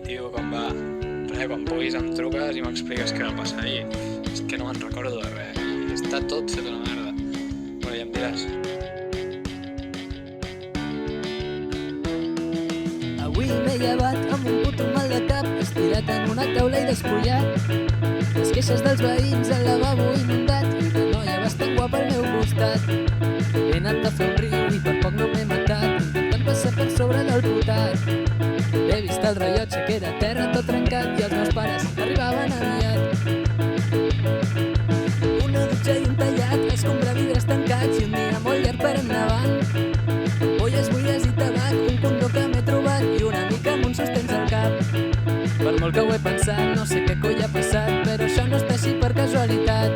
tio, com va? Res, quan puguis em truques i m'expliques què va passar ahir. És que no me'n recordo de res, i està tot fet una merda. Bueno, ja em diràs. Avui m'he llevat amb un puto mal de cap, estirat en una taula i despullat. Les queixes dels veïns, el lavabo inundat i una noia bastant guapa al meu costat. He anat a fer un riu i per poc no m'he matat, intentant passar per sobre del putat. He vist el rellotge que era a terra tot trencat i els meus pares arribaven aviat. Una dutxa i un tallat, escombra vidres tancats i un dia molt llarg per endavant. Polles buides i tabac, un condó que m'he trobat i una mica amb un sostens al cap. Per molt que ho he pensat, no sé què coi ha passat, però això no està així per casualitat.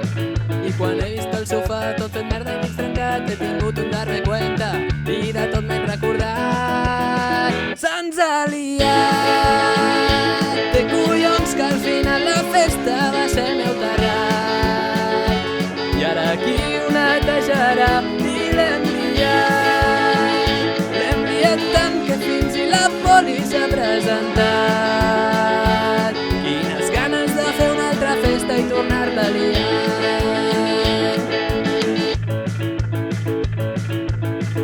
I quan he vist el sofà tot fet merda i mig trencat, he tingut un darrer cuenta i de tot m'he recordat. Se'ns ha liat, té collons que al final la festa va ser el meu terrat. I ara aquí ho netejarà i l'hem liat. L'hem liat tant que fins i la poli s'ha presentat. Quines ganes de fer una altra festa i tornar-la a liar.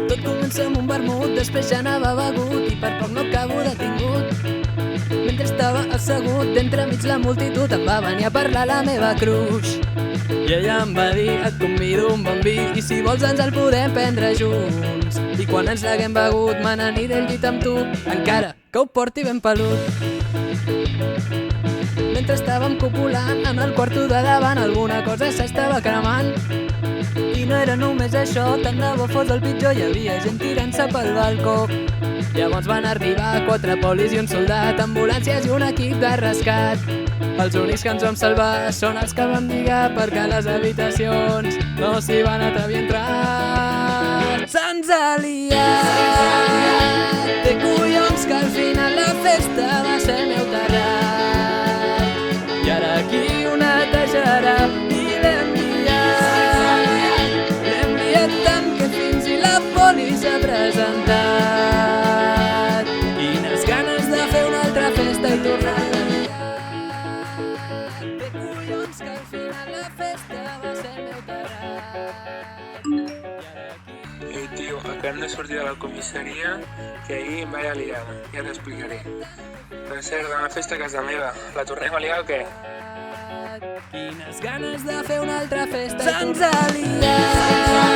Tot comença amb un vermut, després ja anava begut i per poc no acabo detingut. Mentre estava assegut d'entremig la multitud em va venir a parlar la meva cruix. I ella em va dir, et convido un bon vi i si vols ens el podem prendre junts. I quan ens l'haguem begut me n'aniré al llit amb tu, encara que ho porti ben pelut. Mentre estàvem copulant en el quarto de davant alguna cosa s'estava cremant. I no era només això, tant de bo fos el pitjor, hi havia gent tirant-se pel balcó. Llavors van arribar 4 polis i un soldat, ambulàncies i un equip de rescat. Els únics que ens vam salvar són els que vam lligar perquè a les habitacions no s'hi van atrevir a entrar. Se'ns ha liat, té collons que al final la festa va ser el meu terrat. I ara aquí ho netejarà i l'hem liat. L'hem liat tant que fins i la poli s'ha presentat. Quines ganes de fer una altra festa i tornar a liar. Té collons que al final la festa va ser el meu terrat. Ei, tio, acabem de sortir de la comissaria que ahir em vaig liar, ja t'explicaré. Per cert, demà festa a casa meva, la tornem a liar o què? Quines ganes de fer una altra festa. Se'ns ha liat.